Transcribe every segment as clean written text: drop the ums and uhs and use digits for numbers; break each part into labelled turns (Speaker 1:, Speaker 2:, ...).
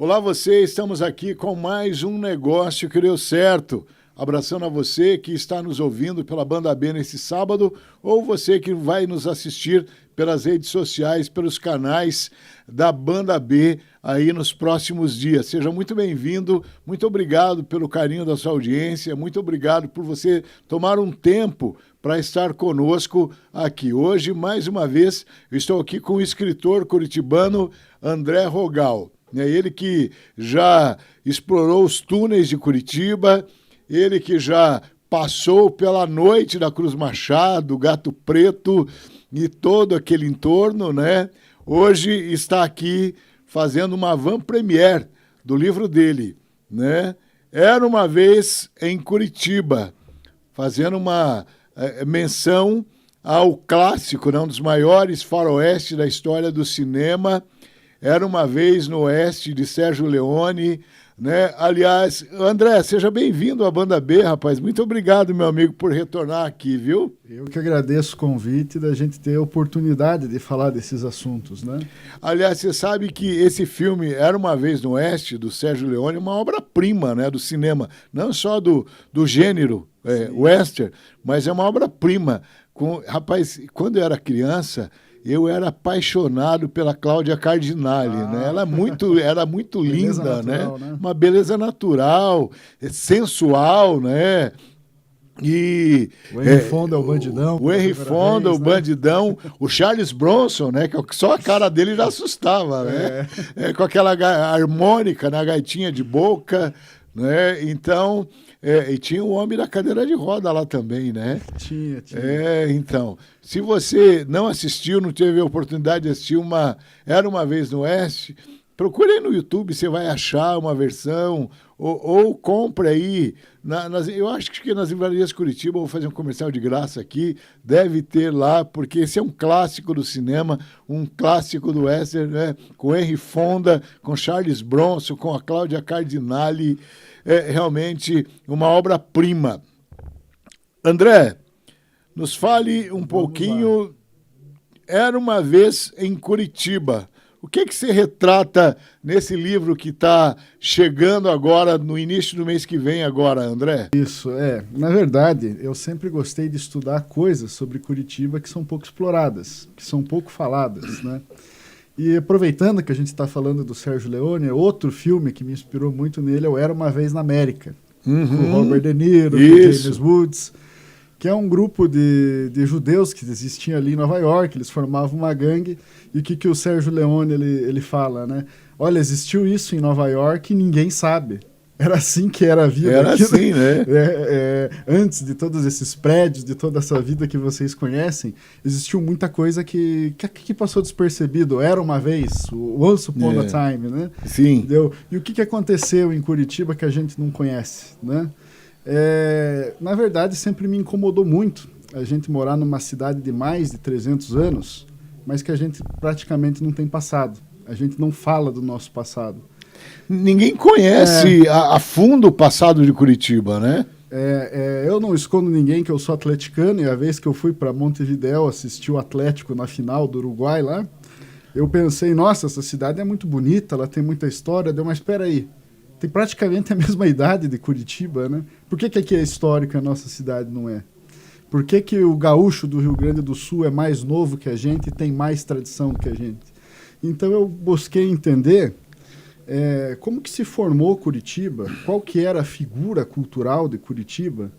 Speaker 1: Olá você, estamos aqui com mais um negócio que deu certo. Abraçando a você que está nos ouvindo pela Banda B nesse sábado ou você que vai nos assistir pelas redes sociais, pelos canais da Banda B aí nos próximos dias. Seja muito bem-vindo, muito obrigado pelo carinho da sua audiência, muito obrigado por você tomar um tempo para estar conosco aqui. Hoje, mais uma vez, eu estou aqui com o escritor curitibano André Rogal. É ele que já explorou os túneis de Curitiba, ele que já passou pela noite da Cruz Machado, Gato Preto e todo aquele entorno, né? Hoje está aqui fazendo uma avant-première do livro dele, né? Era uma vez em Curitiba, fazendo uma menção ao clássico, né? Um dos maiores faroeste da história do cinema. Era uma vez no Oeste, de Sérgio Leone, né? Aliás, André, seja bem-vindo à Banda B, rapaz. Muito obrigado, meu amigo, por retornar aqui, viu?
Speaker 2: Eu que agradeço o convite da gente ter a oportunidade de falar desses assuntos, né?
Speaker 1: Aliás, você sabe que esse filme Era uma Vez no Oeste, do Sérgio Leone, é uma obra-prima, né, do cinema. Não só do gênero western, mas é uma obra-prima. Rapaz, quando eu era criança, eu era apaixonado pela Cláudia Cardinale, né? Ela era muito linda,
Speaker 2: natural,
Speaker 1: né? Uma beleza natural, sensual, né? E
Speaker 2: o Henry Fonda é o bandidão.
Speaker 1: O Henry Fonda, o bandidão, o Charles Bronson, né? Que só a cara dele já assustava, né? Com aquela harmônica na gaitinha de boca, né? Então, e tinha o Homem da Cadeira de Roda lá também, né?
Speaker 2: Tinha.
Speaker 1: Então, se você não assistiu, não teve a oportunidade de assistir Era uma Vez no Oeste, procure aí no YouTube, você vai achar uma versão, ou compre aí. Eu acho que nas livrarias Curitiba, eu vou fazer um comercial de graça aqui, deve ter lá, porque esse é um clássico do cinema, um clássico do western, né? Com Henry Fonda, com Charles Bronson, com a Cláudia Cardinale. É realmente uma obra-prima. André, nos fale um pouquinho. Era uma vez em Curitiba. O que você retrata nesse livro que está chegando agora, no início do mês que vem agora, André?
Speaker 2: Isso, Na verdade, eu sempre gostei de estudar coisas sobre Curitiba que são pouco exploradas, que são pouco faladas, né? E aproveitando que a gente está falando do Sérgio Leone, outro filme que me inspirou muito nele é o Era uma Vez na América, com o Robert De Niro, com o James Woods, que é um grupo de judeus que existiam ali em Nova York, eles formavam uma gangue, e o que o Sérgio Leone ele fala, né? Olha, existiu isso em Nova York e ninguém sabe. Era assim que era a vida.
Speaker 1: Era assim, né?
Speaker 2: Antes de todos esses prédios, de toda essa vida que vocês conhecem, existiu muita coisa que passou despercebido. Era uma vez, once upon a time, né?
Speaker 1: Sim.
Speaker 2: Entendeu? E o que aconteceu em Curitiba que a gente não conhece, né? Na verdade, sempre me incomodou muito a gente morar numa cidade de mais de 300 anos, mas que a gente praticamente não tem passado. A gente não fala do nosso passado.
Speaker 1: Ninguém conhece a fundo o passado de Curitiba, né?
Speaker 2: Eu não escondo ninguém que eu sou atleticano, e a vez que eu fui para Montevidéu assistir o Atlético na final do Uruguai lá, eu pensei, nossa, essa cidade é muito bonita, ela tem muita história, mas espera aí, tem praticamente a mesma idade de Curitiba, né? Por que aqui é histórica a nossa cidade não é? Por que o gaúcho do Rio Grande do Sul é mais novo que a gente e tem mais tradição do que a gente? Então eu busquei entender como que se formou Curitiba, qual que era a figura cultural de Curitiba,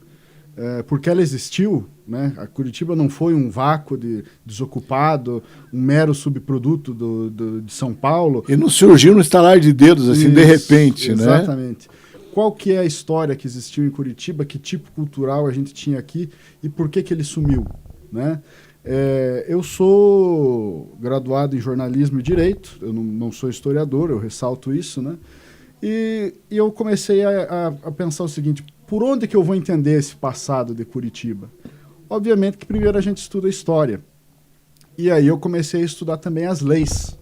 Speaker 2: porque ela existiu, né? A Curitiba não foi um vácuo desocupado, um mero subproduto de São Paulo.
Speaker 1: E não surgiu no estalar de dedos, assim, de repente,
Speaker 2: exatamente.
Speaker 1: né?
Speaker 2: Exatamente. Qual que é a história que existiu em Curitiba, que tipo cultural a gente tinha aqui e por que ele sumiu, né? Eu sou graduado em jornalismo e direito, eu não sou historiador, eu ressalto isso, né? E eu comecei a pensar o seguinte, por onde que eu vou entender esse passado de Curitiba? Obviamente que primeiro a gente estuda a história. E aí eu comecei a estudar também as leis.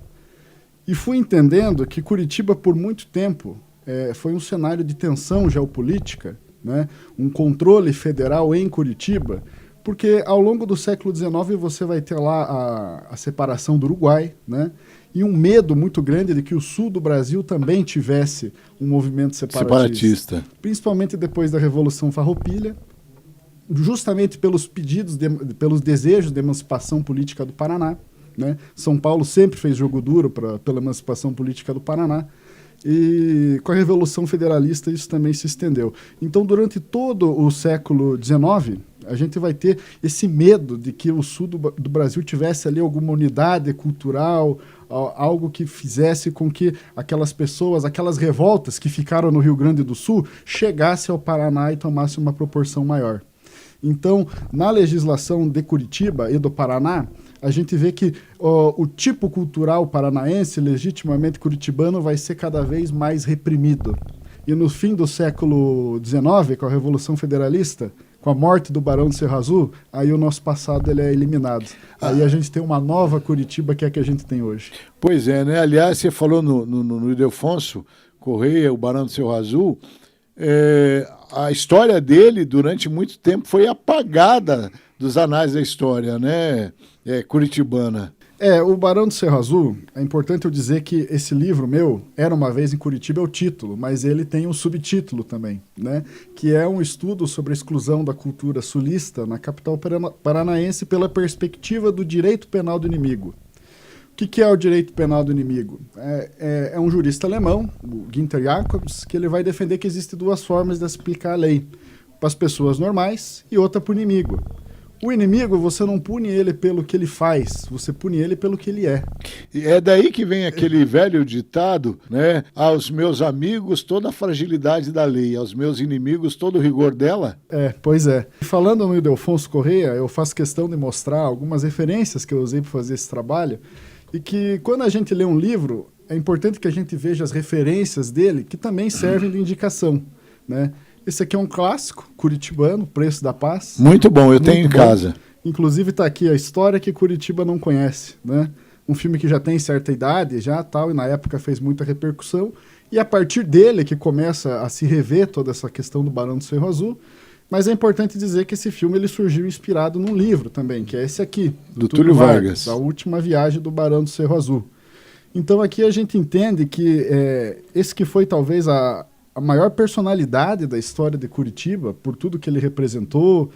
Speaker 2: E fui entendendo que Curitiba, por muito tempo, foi um cenário de tensão geopolítica, né? Um controle federal em Curitiba, Porque ao longo do século XIX você vai ter lá a separação do Uruguai, né? E um medo muito grande de que o sul do Brasil também tivesse um movimento separatista. Principalmente depois da Revolução Farroupilha, justamente pelos pelos desejos de emancipação política do Paraná, né? São Paulo sempre fez jogo duro pela emancipação política do Paraná. E com a Revolução Federalista isso também se estendeu. Então, durante todo o século XIX, a gente vai ter esse medo de que o sul do Brasil tivesse ali alguma unidade cultural, algo que fizesse com que aquelas pessoas, aquelas revoltas que ficaram no Rio Grande do Sul, chegassem ao Paraná e tomassem uma proporção maior. Então, na legislação de Curitiba e do Paraná, a gente vê que o tipo cultural paranaense, legitimamente curitibano, vai ser cada vez mais reprimido. E no fim do século XIX, com a Revolução Federalista, com a morte do Barão de Cerro Azul, aí o nosso passado ele é eliminado. Aí a gente tem uma nova Curitiba que é a que a gente tem hoje.
Speaker 1: Pois é, né? Aliás, você falou no Ildefonso Correia, o Barão de Cerro Azul, a história dele, durante muito tempo, foi apagada dos anais da história, né? Curitibana.
Speaker 2: O Barão de Cerro Azul, é importante eu dizer que esse livro meu, Era Uma Vez em Curitiba, é o título, mas ele tem um subtítulo também, né? Que é um estudo sobre a exclusão da cultura sulista na capital paranaense pela perspectiva do direito penal do inimigo. O que é o direito penal do inimigo? É um jurista alemão, o Günther Jacobs, que ele vai defender que existem duas formas de explicar a lei. Para as pessoas normais e outra para o inimigo. O inimigo, você não pune ele pelo que ele faz, você pune ele pelo que ele é.
Speaker 1: E é daí que vem aquele velho ditado, né? Aos meus amigos, toda a fragilidade da lei, aos meus inimigos, todo o rigor dela.
Speaker 2: Pois é. Falando no Ildefonso Correia, eu faço questão de mostrar algumas referências que eu usei para fazer esse trabalho, e que quando a gente lê um livro, é importante que a gente veja as referências dele, que também servem de indicação, né? Esse aqui é um clássico curitibano, Preço da Paz.
Speaker 1: Muito bom, eu tenho em casa.
Speaker 2: Inclusive está aqui a história que Curitiba não conhece, né? Um filme que já tem certa idade, já tal, e na época fez muita repercussão. E a partir dele que começa a se rever toda essa questão do Barão do Cerro Azul. Mas é importante dizer que esse filme ele surgiu inspirado num livro também, que é esse aqui,
Speaker 1: do Túlio Vargas.
Speaker 2: A Última Viagem do Barão do Cerro Azul. Então aqui a gente entende que esse que foi talvez a maior personalidade da história de Curitiba, por tudo que ele representou,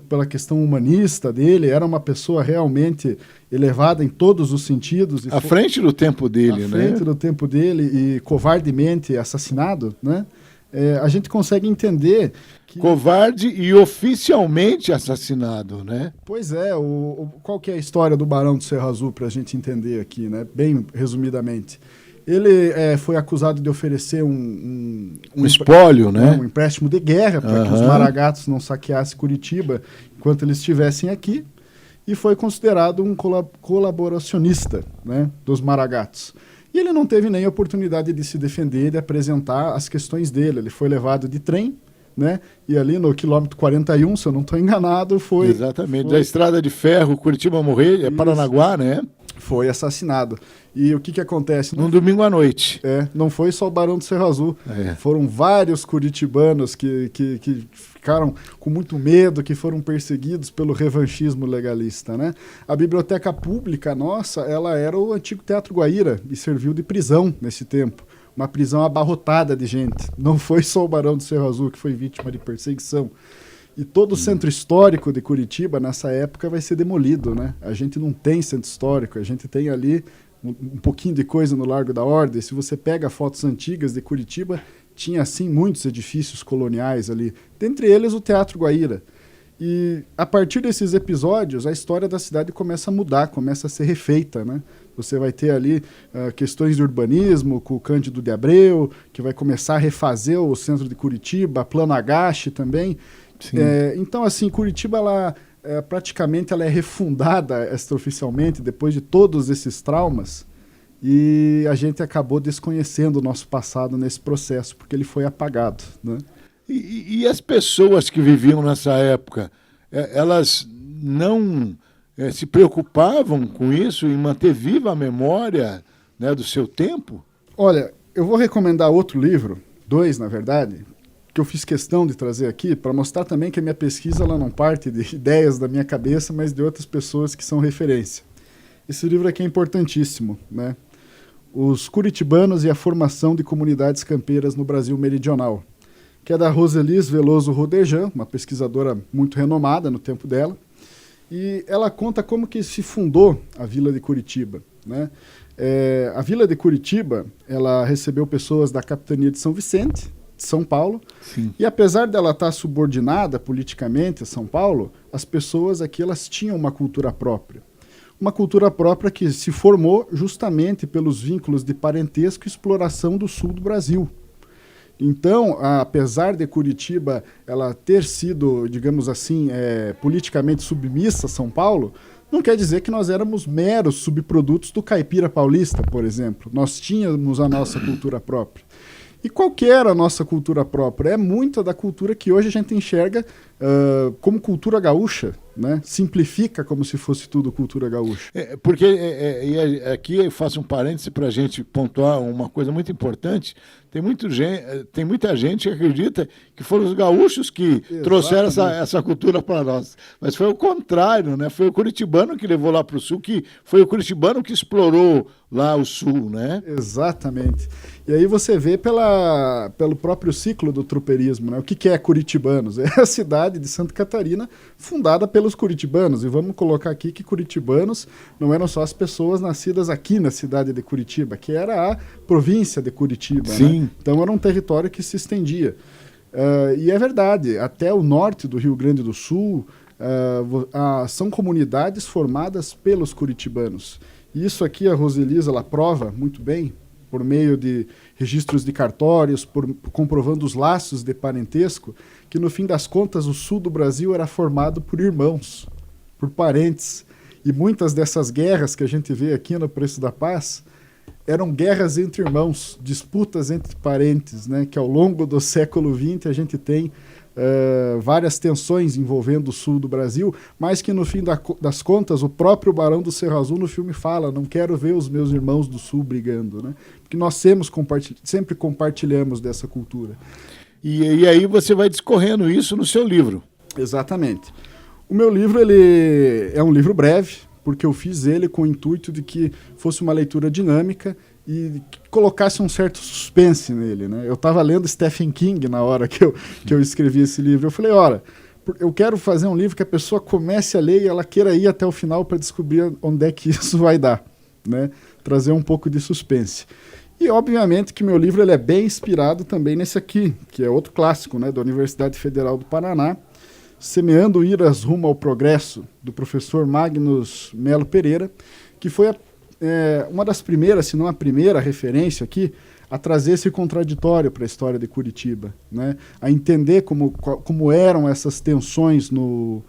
Speaker 2: pela questão humanista dele, era uma pessoa realmente elevada em todos os sentidos.
Speaker 1: À frente do tempo dele, né? À frente
Speaker 2: do tempo dele e covardemente assassinado, né? A gente consegue entender que...
Speaker 1: Covarde e oficialmente assassinado, né?
Speaker 2: Pois é, qual que é a história do Barão do Cerro Azul para a gente entender aqui, né? Bem resumidamente. Ele foi acusado de oferecer um
Speaker 1: espólio, né?
Speaker 2: Um empréstimo de guerra para que os maragatos não saqueassem Curitiba enquanto eles estivessem aqui, e foi considerado um colaboracionista, né, dos maragatos. E ele não teve nem a oportunidade de se defender, de apresentar as questões dele. Ele foi levado de trem, né? E ali no quilômetro 41, se eu não estou enganado, foi...
Speaker 1: Exatamente, da estrada de ferro, Curitiba morrer, Paranaguá, né?
Speaker 2: Foi assassinado. E o que acontece?
Speaker 1: Num domingo à noite.
Speaker 2: Não foi só o Barão do Cerro Azul. Foram vários curitibanos que ficaram com muito medo, que foram perseguidos pelo revanchismo legalista, né? A biblioteca pública nossa, ela era o antigo Teatro Guaíra e serviu de prisão nesse tempo. Uma prisão abarrotada de gente. Não foi só o Barão do Cerro Azul que foi vítima de perseguição. E todo o centro histórico de Curitiba, nessa época, vai ser demolido, né? A gente não tem centro histórico, a gente tem ali um pouquinho de coisa no Largo da Ordem. Se você pega fotos antigas de Curitiba, tinha, assim, muitos edifícios coloniais ali. Dentre eles, o Teatro Guaíra. E, a partir desses episódios, a história da cidade começa a mudar, começa a ser refeita, né? Você vai ter ali questões de urbanismo, com o Cândido de Abreu, que vai começar a refazer o centro de Curitiba, Plano Agache também. Então, assim, Curitiba, praticamente ela é refundada extraoficialmente depois de todos esses traumas, e a gente acabou desconhecendo o nosso passado nesse processo, porque ele foi apagado, né?
Speaker 1: E as pessoas que viviam nessa época, elas não se preocupavam com isso, em manter viva a memória, né, do seu tempo?
Speaker 2: Olha, eu vou recomendar outro livro, dois, na verdade, que eu fiz questão de trazer aqui, para mostrar também que a minha pesquisa ela não parte de ideias da minha cabeça, mas de outras pessoas que são referência. Esse livro aqui é importantíssimo, né? Os Curitibanos e a Formação de Comunidades Campeiras no Brasil Meridional, que é da Roselis Veloso Rodejan, uma pesquisadora muito renomada no tempo dela, e ela conta como que se fundou a Vila de Curitiba, né? A Vila de Curitiba, ela recebeu pessoas da Capitania de São Vicente, de São Paulo,
Speaker 1: Sim.
Speaker 2: e apesar dela estar subordinada politicamente a São Paulo, as pessoas aqui elas tinham uma cultura própria. Uma cultura própria que se formou justamente pelos vínculos de parentesco e exploração do sul do Brasil. Então, apesar de Curitiba ela ter sido, digamos assim, politicamente submissa a São Paulo, não quer dizer que nós éramos meros subprodutos do caipira paulista, por exemplo. Nós tínhamos a nossa cultura própria. E qual que era a nossa cultura própria? É muita da cultura que hoje a gente enxerga como cultura gaúcha, né? Simplifica como se fosse tudo cultura gaúcha.
Speaker 1: Porque aqui eu faço um parêntese para a gente pontuar uma coisa muito importante. Tem muita gente que acredita que foram os gaúchos que trouxeram essa cultura para nós. Mas foi o contrário, né? Foi o curitibano que levou lá para o sul, que foi o curitibano que explorou lá o sul, né?
Speaker 2: Exatamente. E aí você vê pelo próprio ciclo do tropeirismo, né? O que é Curitibanos? É a cidade de Santa Catarina fundada pelos curitibanos. E vamos colocar aqui que curitibanos não eram só as pessoas nascidas aqui na cidade de Curitiba, que era a província de Curitiba.
Speaker 1: Sim.
Speaker 2: Né? Então era um território que se estendia. E é verdade, até o norte do Rio Grande do Sul são comunidades formadas pelos curitibanos. E isso aqui a Roselis ela prova muito bem, por meio de registros de cartórios, comprovando os laços de parentesco, que no fim das contas o sul do Brasil era formado por irmãos, por parentes. E muitas dessas guerras que a gente vê aqui no Preço da Paz eram guerras entre irmãos, disputas entre parentes, né? Que ao longo do século XX a gente tem várias tensões envolvendo o sul do Brasil, mas que no fim das contas o próprio Barão do Cerro Azul no filme fala, não quero ver os meus irmãos do sul brigando, né? Porque nós sempre compartilhamos dessa cultura.
Speaker 1: E aí você vai discorrendo isso no seu livro.
Speaker 2: Exatamente. O meu livro ele é um livro breve, porque eu fiz ele com o intuito de que fosse uma leitura dinâmica e que colocasse um certo suspense nele, né? Eu estava lendo Stephen King na hora que eu escrevi esse livro. Eu falei, olha, eu quero fazer um livro que a pessoa comece a ler e ela queira ir até o final para descobrir onde é que isso vai dar, né? Trazer um pouco de suspense. E, obviamente, que meu livro ele é bem inspirado também nesse aqui, que é outro clássico, né? Da Universidade Federal do Paraná, Semeando Iras Rumo ao Progresso, do professor Magnus Melo Pereira, que foi uma das primeiras, se não a primeira referência aqui, a trazer esse contraditório para a história de Curitiba, né? A entender como eram essas tensões no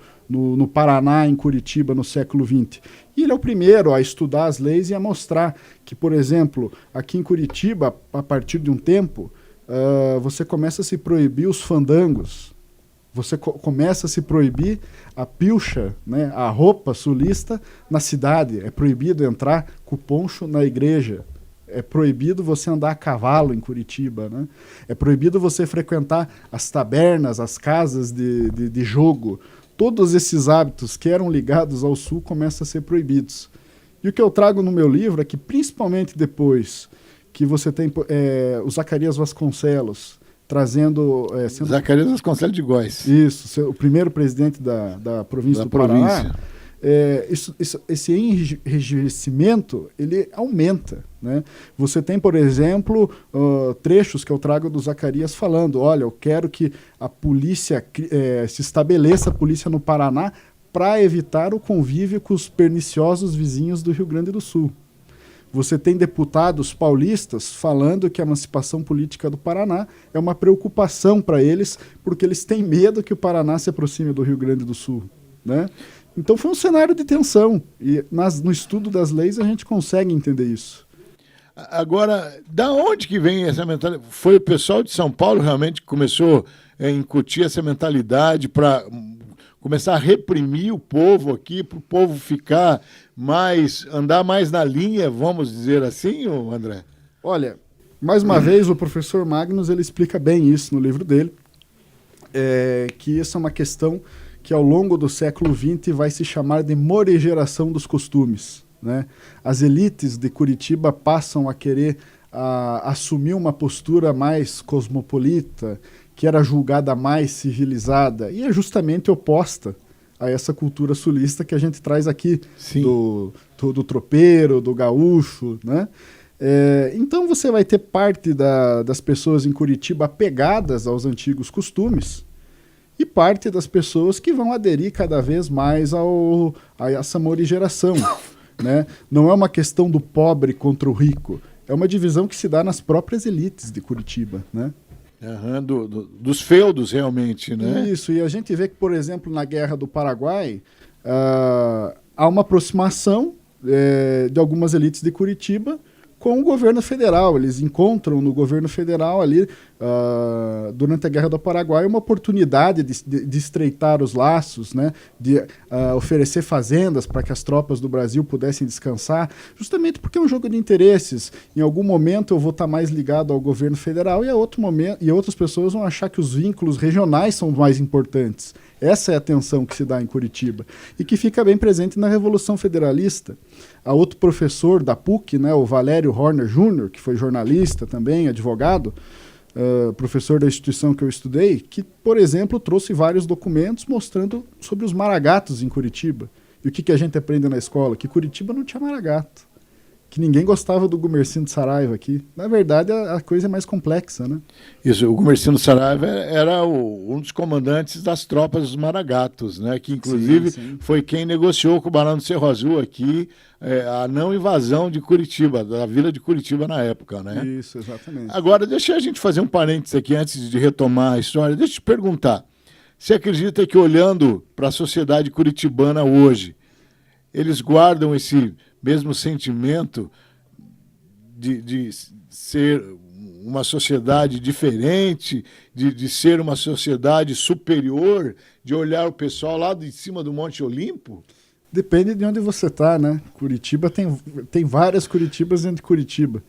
Speaker 2: Paraná, em Curitiba, no século XX. E ele é o primeiro a estudar as leis e a mostrar que, por exemplo, aqui em Curitiba, a partir de um tempo, você começa a se proibir os fandangos, você começa a se proibir a pilcha, né, a roupa sulista na cidade. É proibido entrar com o poncho na igreja. É proibido você andar a cavalo em Curitiba, né? É proibido você frequentar as tabernas, as casas de jogo. Todos esses hábitos que eram ligados ao sul começam a ser proibidos. E o que eu trago no meu livro é que, principalmente depois que você tem o Zacarias Vasconcelos, trazendo...
Speaker 1: Zacarias Vasconcelos de Góes.
Speaker 2: Isso, o primeiro presidente da província do Paraná. Esse enrijecimento, ele aumenta, né? Você tem, por exemplo, trechos que eu trago do Zacarias falando, olha, eu quero que a polícia, se estabeleça a polícia no Paraná para evitar o convívio com os perniciosos vizinhos do Rio Grande do Sul. Você tem deputados paulistas falando que a emancipação política do Paraná é uma preocupação para eles, porque eles têm medo que o Paraná se aproxime do Rio Grande do Sul, né? Então foi um cenário de tensão, e no estudo das leis a gente consegue entender isso.
Speaker 1: Agora, da onde que vem essa mentalidade? Foi o pessoal de São Paulo realmente que começou a incutir essa mentalidade para começar a reprimir o povo aqui, para o povo andar mais na linha, vamos dizer assim, André?
Speaker 2: Olha, mais uma vez o professor Magnus ele explica bem isso no livro dele. que isso é uma questão que ao longo do século XX vai se chamar de morigeração dos costumes, né? As elites de Curitiba passam a querer assumir uma postura mais cosmopolita, que era julgada mais civilizada, e é justamente oposta a essa cultura sulista que a gente traz aqui, do tropeiro, do gaúcho, né? Então você vai ter parte das pessoas em Curitiba apegadas aos antigos costumes, e parte das pessoas que vão aderir cada vez mais a essa morigeração, né? Não é uma questão do pobre contra o rico, é uma divisão que se dá nas próprias elites de Curitiba, né?
Speaker 1: Dos feudos, realmente, né?
Speaker 2: Isso, e a gente vê que, por exemplo, na Guerra do Paraguai, há uma aproximação de algumas elites de Curitiba com o governo federal. Eles encontram no governo federal ali, durante a Guerra do Paraguai, uma oportunidade de estreitar os laços, né? De oferecer fazendas para que as tropas do Brasil pudessem descansar, justamente porque é um jogo de interesses. Em algum momento eu vou estar mais ligado ao governo federal e outras pessoas vão achar que os vínculos regionais são mais importantes. Essa é a tensão que se dá em Curitiba e que fica bem presente na Revolução Federalista. Há outro professor da PUC, né, o Valério Horner Jr., que foi jornalista também, advogado, professor da instituição que eu estudei, que, por exemplo, trouxe vários documentos mostrando sobre os maragatos em Curitiba. E o que a gente aprende na escola? Que Curitiba não tinha maragato. Que ninguém gostava do Gumercindo Saraiva aqui. Na verdade, a coisa é mais complexa, né?
Speaker 1: Isso, o Gumercindo Saraiva era um dos comandantes das tropas dos Maragatos, né? Que inclusive foi quem negociou com o Barão do Cerro Azul aqui a não invasão de Curitiba, da vila de Curitiba na época, né?
Speaker 2: Isso, exatamente.
Speaker 1: Agora, deixa a gente fazer um parênteses aqui antes de retomar a história. Deixa eu te perguntar, você acredita que olhando para a sociedade curitibana hoje, eles guardam esse mesmo sentimento de ser uma sociedade diferente, de ser uma sociedade superior, de olhar o pessoal lá de cima do Monte Olimpo?
Speaker 2: Depende de onde você está, né? Curitiba tem várias Curitibas dentro de Curitiba.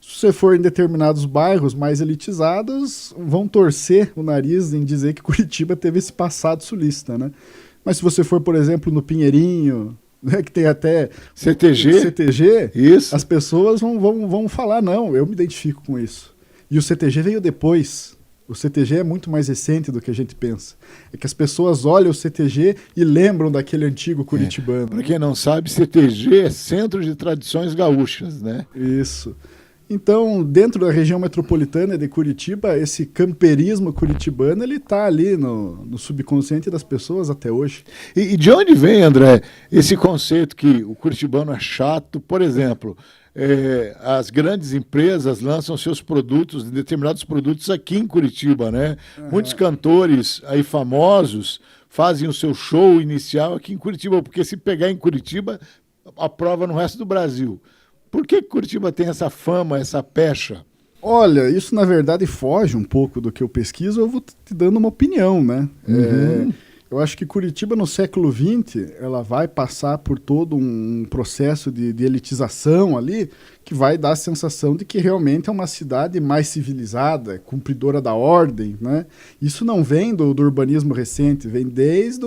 Speaker 2: Se você for em determinados bairros mais elitizados, vão torcer o nariz em dizer que Curitiba teve esse passado sulista, né? Mas se você for, por exemplo, no Pinheirinho, né, que tem até CTG,
Speaker 1: isso.
Speaker 2: As pessoas vão falar, não, eu me identifico com isso. E o CTG veio depois. O CTG é muito mais recente do que a gente pensa. É que as pessoas olham o CTG e lembram daquele antigo curitibano.
Speaker 1: Para quem não sabe, CTG é Centro de Tradições Gaúchas, né?
Speaker 2: Isso. Então, dentro da região metropolitana de Curitiba, esse camperismo curitibano, ele está ali no subconsciente das pessoas até hoje.
Speaker 1: E de onde vem, André, esse conceito que o curitibano é chato? Por exemplo, as grandes empresas lançam seus produtos, determinados produtos aqui em Curitiba, né? Muitos cantores aí famosos fazem o seu show inicial aqui em Curitiba, porque se pegar em Curitiba, aprova no resto do Brasil. Por que Curitiba tem essa fama, essa pecha?
Speaker 2: Olha, isso na verdade foge um pouco do que eu pesquiso, eu vou te dando uma opinião, né? Eu acho que Curitiba no século XX, ela vai passar por todo um processo de elitização ali, que vai dar a sensação de que realmente é uma cidade mais civilizada, cumpridora da ordem, né? Isso não vem do urbanismo recente, vem desde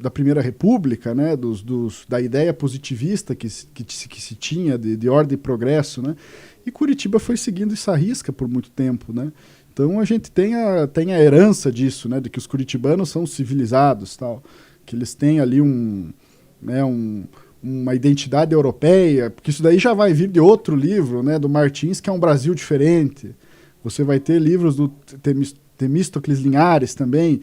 Speaker 2: da Primeira República, né? Da ideia positivista que se tinha de ordem e progresso, né? E Curitiba foi seguindo essa risca por muito tempo, né? Então a gente tem a herança disso, né? De que os curitibanos são civilizados, tal, que eles têm ali uma identidade europeia, porque isso daí já vai vir de outro livro, né? Do Martins, que é um Brasil diferente. Você vai ter livros do Temístocles Linhares também,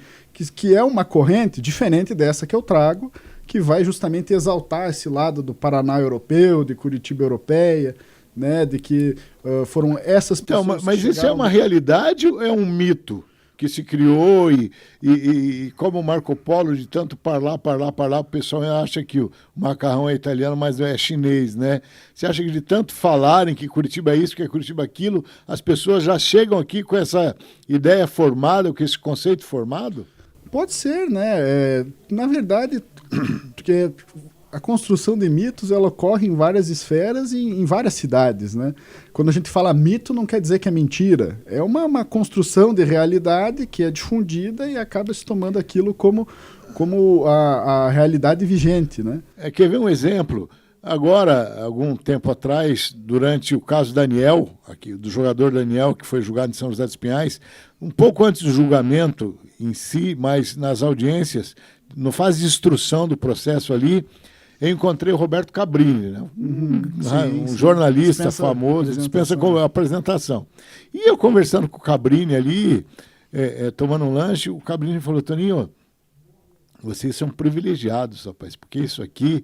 Speaker 2: que é uma corrente diferente dessa que eu trago, que vai justamente exaltar esse lado do Paraná europeu, de Curitiba europeia, né, de que foram essas pessoas...
Speaker 1: Então, mas isso é uma realidade ou é um mito que se criou e como o Marco Polo, de tanto parlar, o pessoal acha que o macarrão é italiano, mas é chinês, né? Você acha que de tanto falarem que Curitiba é isso, que é Curitiba aquilo, as pessoas já chegam aqui com essa ideia formada, com esse conceito formado?
Speaker 2: Pode ser, né? Na verdade, porque a construção de mitos ela ocorre em várias esferas e em várias cidades, né? Quando a gente fala mito, não quer dizer que é mentira. É uma construção de realidade que é difundida e acaba se tomando aquilo como a realidade vigente, né?
Speaker 1: Quer ver um exemplo? Agora, algum tempo atrás, durante o caso Daniel, aqui, do jogador Daniel, que foi julgado em São José dos Pinhais, um pouco antes do julgamento em si, mas nas audiências, no fase de instrução do processo ali, eu encontrei o Roberto Cabrini, né? Um jornalista famoso, dispensa com a apresentação. E eu conversando com o Cabrini ali, tomando um lanche, o Cabrini falou: Toninho, vocês são privilegiados, rapaz, porque isso aqui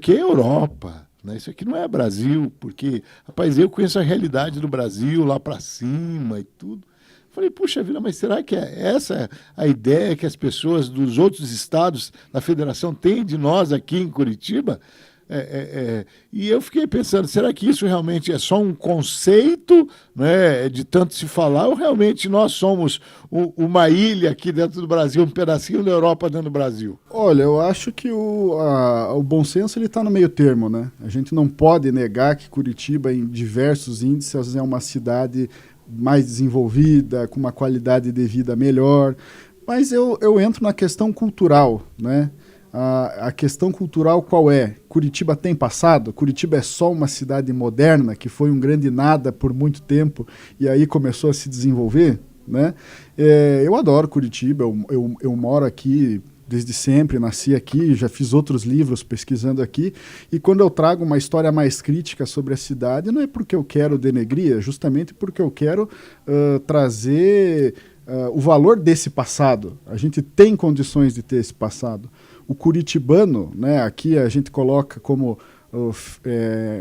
Speaker 1: é Europa, né? Isso aqui não é Brasil, porque, rapaz, eu conheço a realidade do Brasil lá para cima e tudo. Falei, puxa vida, mas será que é essa a ideia que as pessoas dos outros estados da federação têm de nós aqui em Curitiba? E eu fiquei pensando, será que isso realmente é só um conceito, né, de tanto se falar, ou realmente nós somos uma ilha aqui dentro do Brasil, um pedacinho da Europa dentro do Brasil?
Speaker 2: Olha, eu acho que o bom senso está no meio termo, né? A gente não pode negar que Curitiba, em diversos índices, é uma cidade mais desenvolvida, com uma qualidade de vida melhor, mas eu entro na questão cultural, né? A questão cultural qual é? Curitiba tem passado? Curitiba é só uma cidade moderna que foi um grande nada por muito tempo e aí começou a se desenvolver, né? Eu adoro Curitiba, eu moro aqui desde sempre, nasci aqui, já fiz outros livros pesquisando aqui, e quando eu trago uma história mais crítica sobre a cidade, não é porque eu quero denegrir, é justamente porque eu quero trazer o valor desse passado. A gente tem condições de ter esse passado. O curitibano, né, aqui a gente coloca como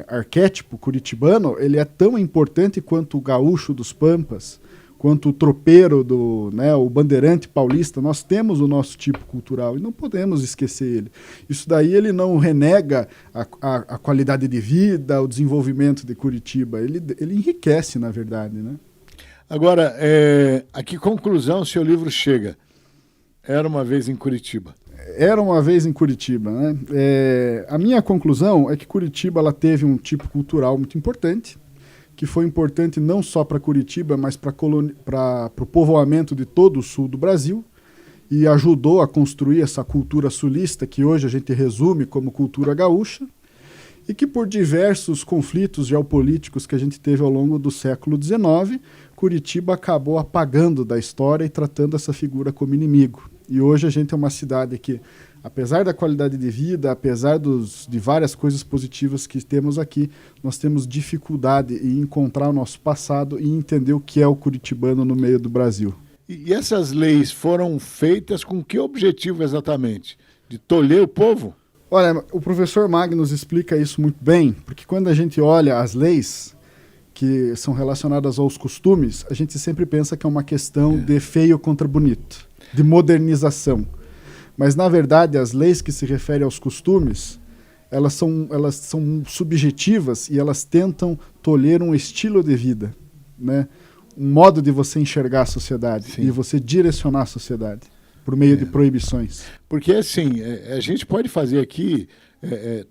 Speaker 2: arquétipo curitibano, ele é tão importante quanto o gaúcho dos Pampas, quanto o tropeiro, o bandeirante paulista. Nós temos o nosso tipo cultural e não podemos esquecer ele. Isso daí ele não renega a qualidade de vida, o desenvolvimento de Curitiba, ele enriquece, na verdade, né?
Speaker 1: Agora, a que conclusão o seu livro chega? Era uma vez em Curitiba.
Speaker 2: Era uma vez em Curitiba, né? A minha conclusão é que Curitiba ela teve um tipo cultural muito importante, que foi importante não só para Curitiba, mas para o povoamento de todo o sul do Brasil, e ajudou a construir essa cultura sulista, que hoje a gente resume como cultura gaúcha, e que por diversos conflitos geopolíticos que a gente teve ao longo do século XIX, Curitiba acabou apagando da história e tratando essa figura como inimigo. E hoje a gente é uma cidade que, apesar da qualidade de vida, apesar de várias coisas positivas que temos aqui, nós temos dificuldade em encontrar o nosso passado e entender o que é o curitibano no meio do Brasil.
Speaker 1: E essas leis foram feitas com que objetivo exatamente? De tolher o povo?
Speaker 2: Olha, o professor Magnus explica isso muito bem, porque quando a gente olha as leis que são relacionadas aos costumes, a gente sempre pensa que é uma questão de feio contra bonito, de modernização. Mas, na verdade, as leis que se referem aos costumes, elas são subjetivas e elas tentam tolher um estilo de vida, né? Um modo de você enxergar a sociedade. Sim. E você direcionar a sociedade por meio de proibições.
Speaker 1: Porque, assim, a gente pode fazer aqui,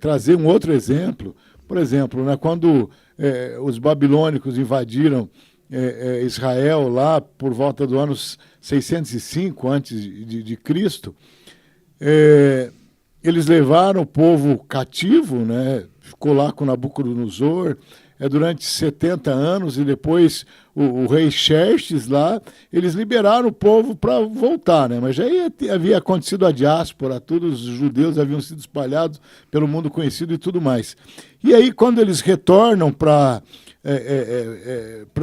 Speaker 1: trazer um outro exemplo. Por exemplo, né, quando os babilônicos invadiram Israel lá por volta do ano 605 antes de Cristo, eles levaram o povo cativo, né? Ficou lá com Nabucodonosor durante 70 anos, e depois o rei Xerxes lá, eles liberaram o povo para voltar, né? Mas já havia acontecido a diáspora, todos os judeus haviam sido espalhados pelo mundo conhecido e tudo mais. E aí, quando eles retornam para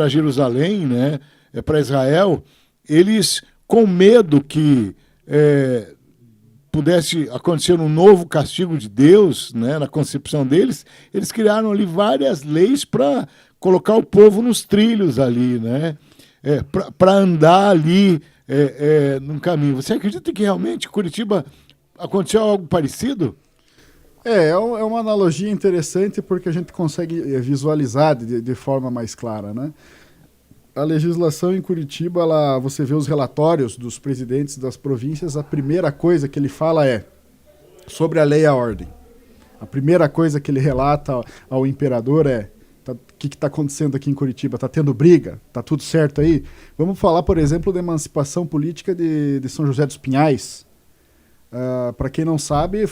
Speaker 1: Jerusalém, né? Para Israel, eles, com medo que pudesse acontecer um novo castigo de Deus, né, na concepção deles, eles criaram ali várias leis para colocar o povo nos trilhos ali, né, para andar ali num caminho. Você acredita que realmente em Curitiba aconteceu algo parecido?
Speaker 2: É uma analogia interessante porque a gente consegue visualizar de forma mais clara, né? A legislação em Curitiba, você vê os relatórios dos presidentes das províncias, a primeira coisa que ele fala é sobre a lei e a ordem. A primeira coisa que ele relata ao imperador é: o que está acontecendo aqui em Curitiba? Está tendo briga? Está tudo certo aí? Vamos falar, por exemplo, da emancipação política de São José dos Pinhais. Para quem não sabe,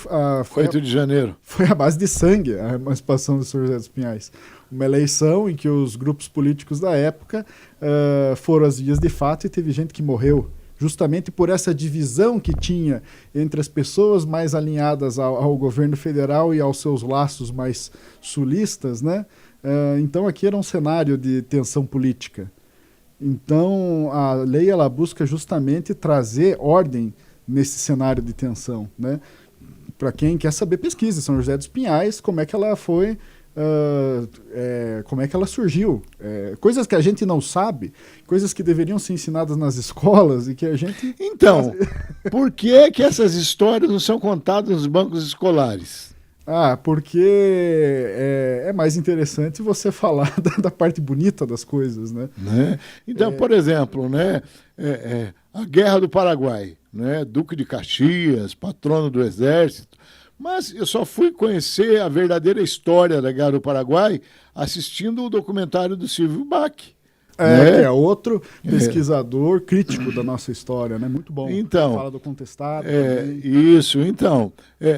Speaker 2: foi
Speaker 1: 8 de janeiro.
Speaker 2: Foi a base de sangue a emancipação de São José dos Pinhais. Uma eleição em que os grupos políticos da época foram às vias de fato e teve gente que morreu. Justamente por essa divisão que tinha entre as pessoas mais alinhadas ao governo federal e aos seus laços mais sulistas, né? Então aqui era um cenário de tensão política. Então a lei ela busca justamente trazer ordem nesse cenário de tensão, né? Para quem quer saber, pesquisa São José dos Pinhais, como é que ela foi, como é que ela surgiu. Coisas que a gente não sabe, coisas que deveriam ser ensinadas nas escolas e que a gente...
Speaker 1: Então, por que que essas histórias não são contadas nos bancos escolares?
Speaker 2: Porque é mais interessante você falar da parte bonita das coisas, né?
Speaker 1: Então, por exemplo, né, a Guerra do Paraguai, né, Duque de Caxias, patrono do Exército, mas eu só fui conhecer a verdadeira história da Guerra do Paraguai assistindo o documentário do Silvio Bach.
Speaker 2: Que é outro pesquisador crítico da nossa história, né? Muito bom.
Speaker 1: Então,
Speaker 2: fala do contestado.
Speaker 1: Isso, então.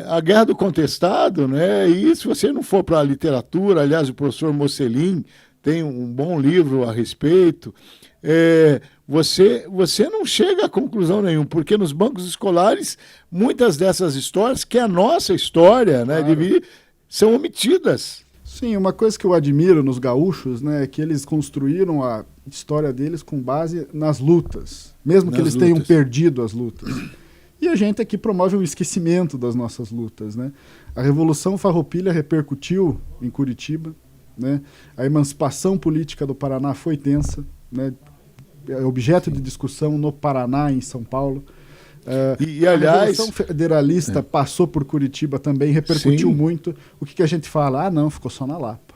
Speaker 1: A Guerra do Contestado, né? E se você não for para a literatura, aliás, o professor Mocelin tem um bom livro a respeito, você não chega a conclusão nenhuma, porque nos bancos escolares, muitas dessas histórias, que é a nossa história, né, são omitidas.
Speaker 2: Sim, uma coisa que eu admiro nos gaúchos, né, é que eles construíram a história deles com base nas lutas, mesmo que eles tenham perdido as lutas. E a gente aqui promove o esquecimento das nossas lutas, né? A Revolução Farroupilha repercutiu em Curitiba, né? A emancipação política do Paraná foi tensa, né? É objeto de discussão no Paraná e em São Paulo.
Speaker 1: Aliás,
Speaker 2: a Revolução Federalista passou por Curitiba também, repercutiu muito. O que a gente fala? Não, ficou só na Lapa.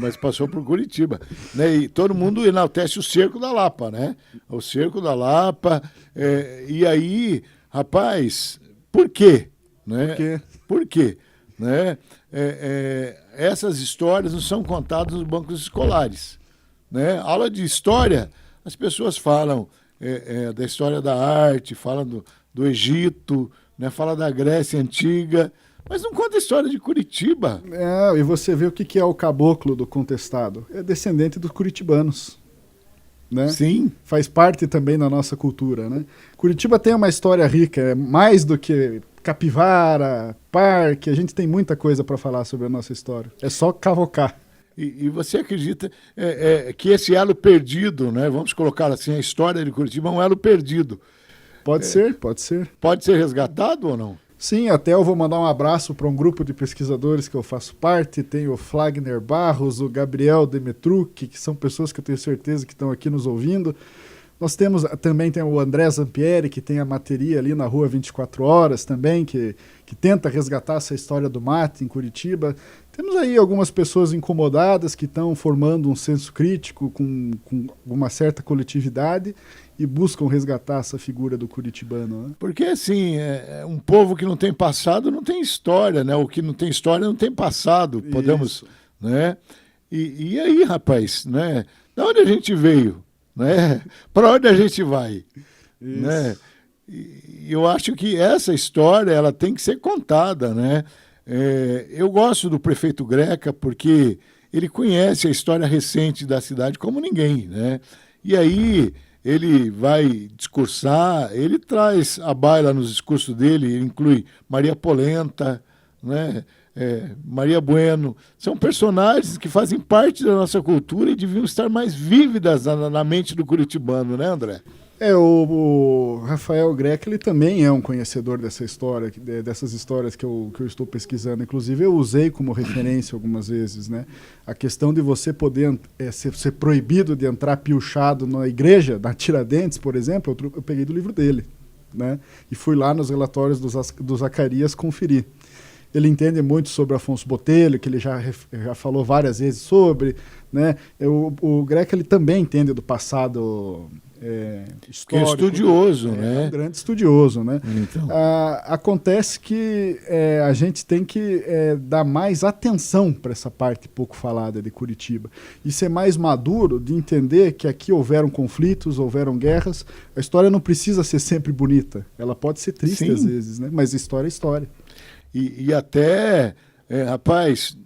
Speaker 1: Mas passou por Curitiba. Né? E todo mundo enaltece o Cerco da Lapa, né? O Cerco da Lapa. E aí, rapaz, por quê? Né? Por quê? Né? Essas histórias não são contadas nos bancos escolares. Né? Aula de história, as pessoas falam da história da arte, falam do Egito, né? Fala da Grécia Antiga, mas não conta a história de Curitiba.
Speaker 2: E você vê o que é o caboclo do contestado. É descendente dos curitibanos. Né?
Speaker 1: Sim.
Speaker 2: Faz parte também da nossa cultura. Né? Curitiba tem uma história rica, é mais do que capivara, parque, a gente tem muita coisa para falar sobre a nossa história. É só cavocar.
Speaker 1: E você acredita que esse elo perdido, né, vamos colocar assim, a história de Curitiba é um elo perdido.
Speaker 2: Pode ser, pode ser.
Speaker 1: Pode ser resgatado ou não?
Speaker 2: Sim, até eu vou mandar um abraço para um grupo de pesquisadores que eu faço parte. Tem o Flagner Barros, o Gabriel Demetruc, que são pessoas que eu tenho certeza que estão aqui nos ouvindo. Nós também tem o André Zampieri, que tem a materia ali na Rua 24 Horas também, que tenta resgatar essa história do mate em Curitiba. Temos aí algumas pessoas incomodadas que estão formando um senso crítico com uma certa coletividade e buscam resgatar essa figura do curitibano. Né?
Speaker 1: Porque, assim, um povo que não tem passado não tem história, né? O que não tem história não tem passado, podemos... Né? E aí, rapaz, né? Da onde a gente veio? Né? Para onde a gente vai? Né? E eu acho que essa história ela tem que ser contada, né? Eu gosto do prefeito Greca porque ele conhece a história recente da cidade como ninguém, né? E aí ele vai discursar, ele traz à baila nos discursos dele, ele inclui Maria Polenta, né? Maria Bueno, são personagens que fazem parte da nossa cultura e deviam estar mais vívidas na mente do curitibano, né, André?
Speaker 2: O Rafael Greca, ele também é um conhecedor dessa história, dessas histórias que eu estou pesquisando. Inclusive, eu usei como referência algumas vezes, né? A questão de você poder ser proibido de entrar piochado na igreja, na Tiradentes, por exemplo, eu peguei do livro dele, né? E fui lá nos relatórios do Zacarias conferir. Ele entende muito sobre Afonso Botelho, que ele já falou várias vezes sobre, né? O Greca ele também entende do passado histórico.
Speaker 1: Que é estudioso, né?
Speaker 2: É um grande estudioso, né?
Speaker 1: Então.
Speaker 2: Acontece que a gente tem que dar mais atenção para essa parte pouco falada de Curitiba e ser mais maduro de entender que aqui houveram conflitos, houveram guerras. A história não precisa ser sempre bonita. Ela pode ser triste
Speaker 1: Sim.
Speaker 2: às vezes, né? Mas história é história.
Speaker 1: E até, rapaz,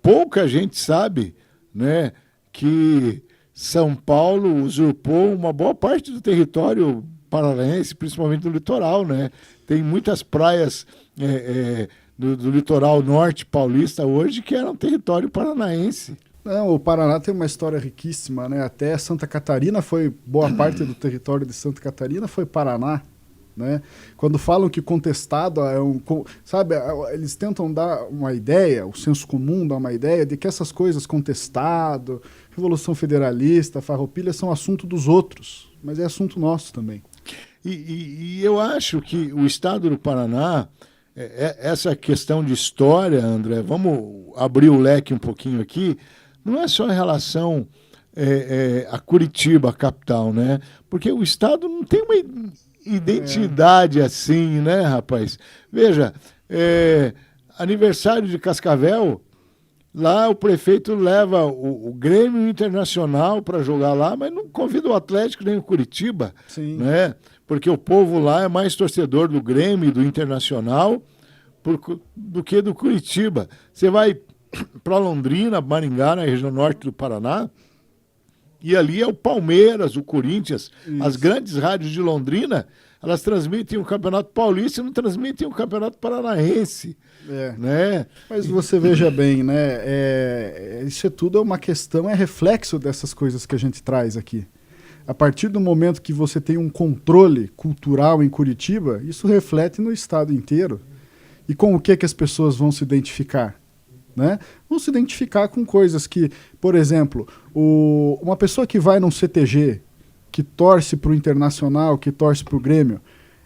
Speaker 1: pouca gente sabe, né, que São Paulo usurpou uma boa parte do território paranaense, principalmente do litoral, né? Tem muitas praias do litoral norte paulista hoje que eram território paranaense.
Speaker 2: Não, o Paraná tem uma história riquíssima, né? Até Santa Catarina boa parte do território de Santa Catarina foi Paraná, né? Quando falam que contestado sabe, eles tentam dar uma ideia, o senso comum dá uma ideia de que essas coisas, contestado, Revolução Federalista, Farroupilha, são assunto dos outros, mas é assunto nosso também.
Speaker 1: E eu acho que o estado do Paraná, essa questão de história, André, vamos abrir o leque um pouquinho aqui, não é só em relação a Curitiba, a capital, né? Porque o estado não tem uma identidade assim, né, rapaz? Veja, aniversário de Cascavel, lá o prefeito leva o Grêmio Internacional para jogar lá, mas não convida o Atlético nem o Curitiba,
Speaker 2: Sim.
Speaker 1: né? Porque o povo lá é mais torcedor do Grêmio e do Internacional do que do Curitiba. Você vai para Londrina, Maringá, na região norte do Paraná, e ali é o Palmeiras, o Corinthians. Isso. As grandes rádios de Londrina, elas transmitem o Campeonato Paulista e não transmitem o Campeonato Paranaense. Né?
Speaker 2: Mas você veja bem, né? Isso tudo é uma questão, é reflexo dessas coisas que a gente traz aqui. A partir do momento que você tem um controle cultural em Curitiba, isso reflete no estado inteiro. E com o que as pessoas vão se identificar? Né? Vão se identificar com coisas que, por exemplo, uma pessoa que vai num CTG, que torce para o Internacional, que torce para o Grêmio,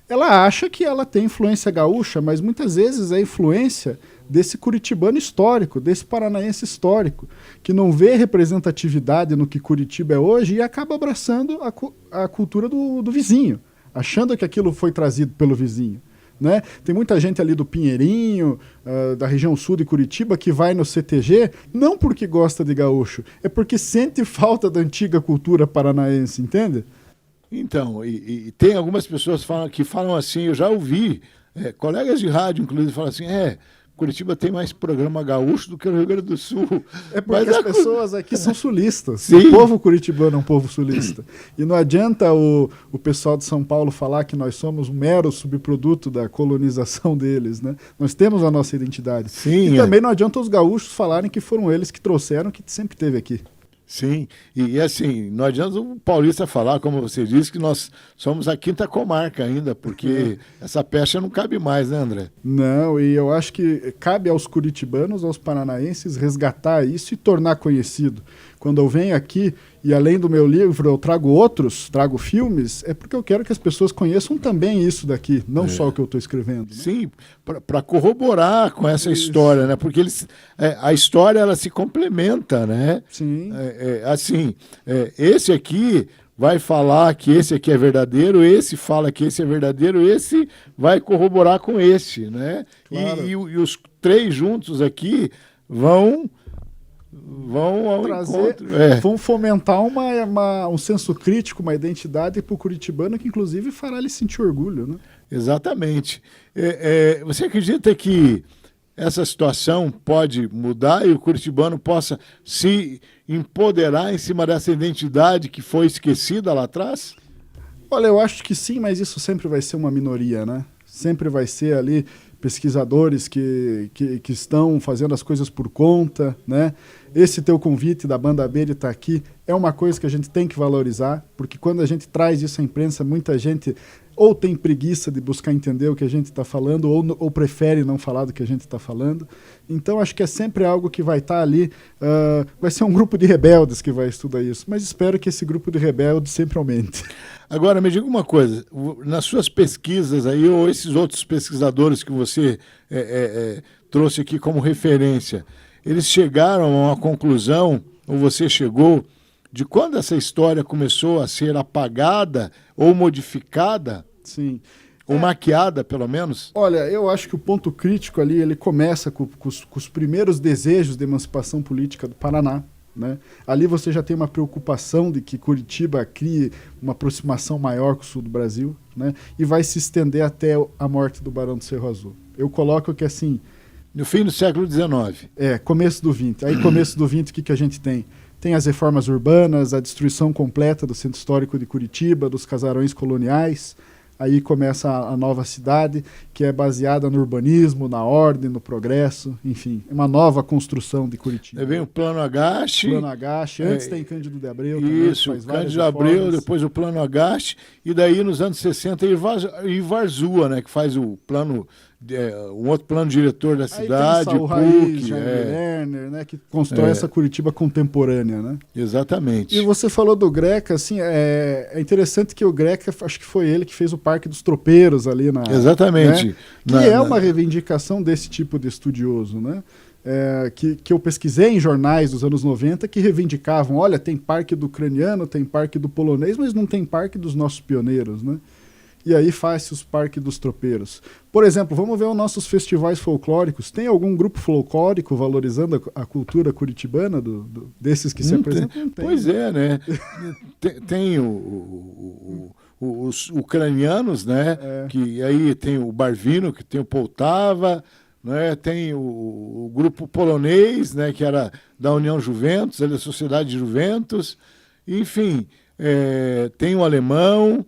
Speaker 2: ela acha que ela tem influência gaúcha, mas muitas vezes é influência desse curitibano histórico, desse paranaense histórico, que não vê representatividade no que Curitiba é hoje e acaba abraçando a cultura do vizinho, achando que aquilo foi trazido pelo vizinho. Né? Tem muita gente ali do Pinheirinho, da região sul de Curitiba, que vai no CTG, não porque gosta de gaúcho, é porque sente falta da antiga cultura paranaense, entende?
Speaker 1: Então, e tem algumas pessoas que falam assim, eu já ouvi, colegas de rádio, inclusive, falam assim, Curitiba tem mais programa gaúcho do que o Rio Grande do Sul.
Speaker 2: É porque as pessoas aqui são sulistas.
Speaker 1: Sim.
Speaker 2: O povo curitibano é um povo sulista. E não adianta o pessoal de São Paulo falar que nós somos um mero subproduto da colonização deles, né? Nós temos a nossa identidade.
Speaker 1: Sim,
Speaker 2: e também não adianta os gaúchos falarem que foram eles que trouxeram, que sempre teve aqui.
Speaker 1: Sim, e assim, não adianta o paulista falar, como você disse, que nós somos a quinta comarca ainda, porque essa pecha não cabe mais, né, André?
Speaker 2: Não, e eu acho que cabe aos curitibanos, aos paranaenses, resgatar isso e tornar conhecido. Quando eu venho aqui, e além do meu livro eu trago filmes, é porque eu quero que as pessoas conheçam também isso daqui, não só o que eu estou escrevendo. Né?
Speaker 1: Sim, para corroborar com essa história, né? Porque a história ela se complementa, né?
Speaker 2: Sim.
Speaker 1: Esse aqui vai falar que esse aqui é verdadeiro, esse fala que esse é verdadeiro, esse vai corroborar com esse, né?
Speaker 2: Claro.
Speaker 1: E os três juntos aqui vão ao encontro.
Speaker 2: Vão fomentar um senso crítico, uma identidade para o curitibano que, inclusive, fará ele sentir orgulho. Né?
Speaker 1: Exatamente. Você acredita que essa situação pode mudar e o curitibano possa se empoderar em cima dessa identidade que foi esquecida lá atrás?
Speaker 2: Olha, eu acho que sim, mas isso sempre vai ser uma minoria, né? Sempre vai ser ali pesquisadores que estão fazendo as coisas por conta, né? Esse teu convite da Banda B de estar aqui é uma coisa que a gente tem que valorizar, porque quando a gente traz isso à imprensa, muita gente ou tem preguiça de buscar entender o que a gente está falando, ou prefere não falar do que a gente está falando. Então, acho que é sempre algo que vai estar ali, vai ser um grupo de rebeldes que vai estudar isso, mas espero que esse grupo de rebeldes sempre aumente.
Speaker 1: Agora, me diga uma coisa, nas suas pesquisas aí, ou esses outros pesquisadores que você trouxe aqui como referência, eles chegaram a uma conclusão, ou você chegou, de quando essa história começou a ser apagada ou modificada,
Speaker 2: Sim.
Speaker 1: ou maquiada, pelo menos?
Speaker 2: Olha, eu acho que o ponto crítico ali, ele começa com os primeiros desejos de emancipação política do Paraná, né? Ali você já tem uma preocupação de que Curitiba crie uma aproximação maior com o sul do Brasil, né? E vai se estender até a morte do Barão do Cerro Azul. Eu coloco que assim...
Speaker 1: No fim do século XIX.
Speaker 2: Começo do XX. Aí começo do XX, o que a gente tem? Tem as reformas urbanas, a destruição completa do centro histórico de Curitiba, dos casarões coloniais. Aí começa a nova cidade, que é baseada no urbanismo, na ordem, no progresso, enfim, uma nova construção de Curitiba.
Speaker 1: Aí vem o Plano Agache.
Speaker 2: Plano Agache, antes tem Cândido de Abreu.
Speaker 1: Isso, Cândido de Abreu, depois o Plano Agache, e daí nos anos 60 Ivarzua, né, que faz o plano, um outro plano diretor da cidade,
Speaker 2: o
Speaker 1: PUC.
Speaker 2: Raiz, Lerner, né, que constrói essa Curitiba contemporânea, né?
Speaker 1: Exatamente.
Speaker 2: E você falou do Greca, assim, é interessante que o Greca, acho que foi ele que fez o Parque dos Tropeiros ali na...
Speaker 1: Exatamente.
Speaker 2: Né? Que é uma reivindicação desse tipo de estudioso, né? Que eu pesquisei em jornais dos anos 90 que reivindicavam, olha, tem parque do ucraniano, tem parque do polonês, mas não tem parque dos nossos pioneiros, né? E aí faz-se os parques dos tropeiros. Por exemplo, vamos ver os nossos festivais folclóricos. Tem algum grupo folclórico valorizando a cultura curitibana desses que se apresentam? Não tem.
Speaker 1: Pois é, né? Tem os ucranianos, né? Que aí tem o Barvino, que tem o Poltava, né? Tem o grupo polonês, né? Que era da União Juventus, da Sociedade Juventus. Enfim, tem o alemão.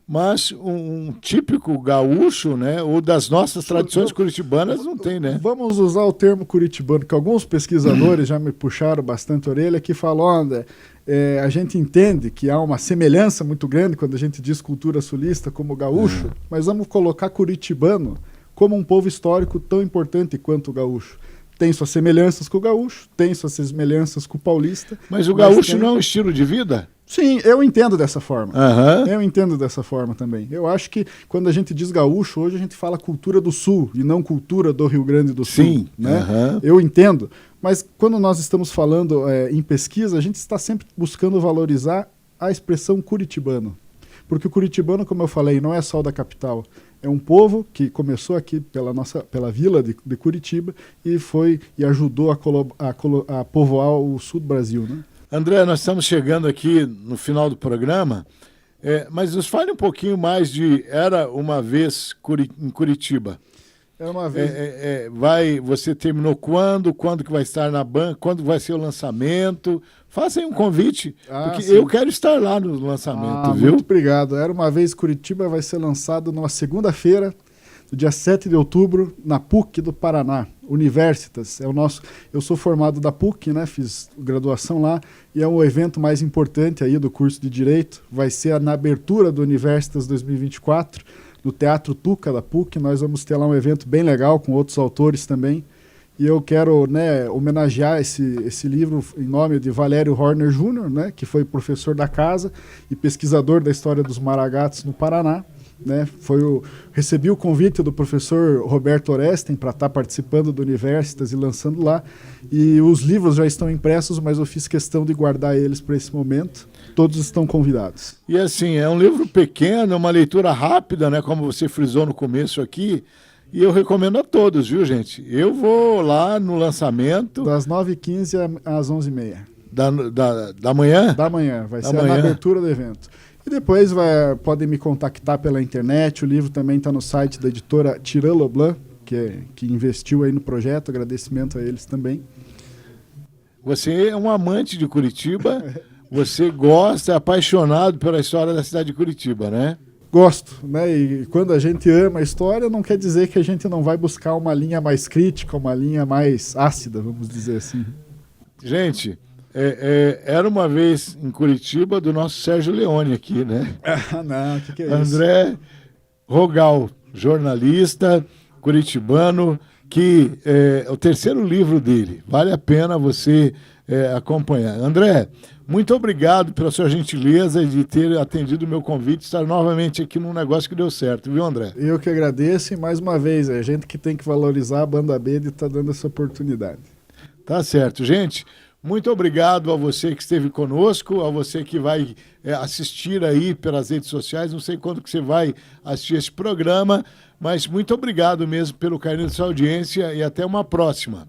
Speaker 1: Mas um típico gaúcho, né, ou das nossas tradições curitibanas, não tem, né?
Speaker 2: Vamos usar o termo curitibano, que alguns pesquisadores já me puxaram bastante a orelha, que falam, André, a gente entende que há uma semelhança muito grande quando a gente diz cultura sulista como gaúcho, mas vamos colocar curitibano como um povo histórico tão importante quanto o gaúcho. Tem suas semelhanças com o gaúcho, tem suas semelhanças com o paulista.
Speaker 1: Mas o gaúcho não é um estilo de vida?
Speaker 2: Sim, eu entendo dessa forma.
Speaker 1: Uhum.
Speaker 2: Eu entendo dessa forma também. Eu acho que quando a gente diz gaúcho, hoje a gente fala cultura do Sul e não cultura do Rio Grande do Sul.
Speaker 1: Sim.
Speaker 2: Né?
Speaker 1: Uhum.
Speaker 2: Eu entendo. Mas quando nós estamos falando em pesquisa, a gente está sempre buscando valorizar a expressão curitibano. Porque o curitibano, como eu falei, não é só o da capital. É um povo que começou aqui pela vila de Curitiba e ajudou a povoar o sul do Brasil, né?
Speaker 1: André, nós estamos chegando aqui no final do programa, mas nos fale um pouquinho mais de Era Uma Vez em Curitiba.
Speaker 2: Era uma vez.
Speaker 1: Você terminou quando? Quando que vai estar na banca? Quando vai ser o lançamento? Faça aí um convite, porque
Speaker 2: sim.
Speaker 1: eu quero estar lá no lançamento, viu?
Speaker 2: Muito obrigado. Era Uma Vez Curitiba vai ser lançado numa segunda-feira, no dia 7 de outubro, na PUC do Paraná, Universitas. Eu sou formado da PUC, né? Fiz graduação lá, e é o evento mais importante aí do curso de Direito. Vai ser na abertura do Universitas 2024, no Teatro Tuca da PUC. Nós vamos ter lá um evento bem legal, com outros autores também. E eu quero, né, homenagear esse livro em nome de Valério Horner Júnior, né, que foi professor da casa e pesquisador da história dos maragatos no Paraná. Né, recebi o convite do professor Roberto Orestem para estar participando do Universitas e lançando lá. E os livros já estão impressos, mas eu fiz questão de guardar eles para esse momento. Todos estão convidados.
Speaker 1: E assim, é um livro pequeno, uma leitura rápida, né, como você frisou no começo aqui. E eu recomendo a todos, viu, gente? Eu vou lá no lançamento.
Speaker 2: Das 9h15 às 11h30.
Speaker 1: Da manhã?
Speaker 2: Da manhã, vai ser na abertura do evento. E depois podem me contactar pela internet. O livro também está no site da editora Tirant Leblanc, que investiu aí no projeto. Agradecimento a eles também.
Speaker 1: Você é um amante de Curitiba. Você gosta, é apaixonado pela história da cidade de Curitiba, né?
Speaker 2: Gosto, né? E quando a gente ama a história, não quer dizer que a gente não vai buscar uma linha mais crítica, uma linha mais ácida, vamos dizer assim.
Speaker 1: Gente, era uma vez em Curitiba do nosso Sérgio Leone aqui, né?
Speaker 2: Não, que é isso?
Speaker 1: André Rogal, jornalista curitibano, que é o terceiro livro dele. Vale a pena você acompanhar. André, muito obrigado pela sua gentileza de ter atendido o meu convite, estar novamente aqui num negócio que deu certo, viu, André?
Speaker 2: Eu que agradeço e mais uma vez, a gente que tem que valorizar a banda B de estar dando essa oportunidade.
Speaker 1: Tá certo, gente. Muito obrigado a você que esteve conosco, a você que vai assistir aí pelas redes sociais. Não sei quando que você vai assistir esse programa, mas muito obrigado mesmo pelo carinho da sua audiência e até uma próxima.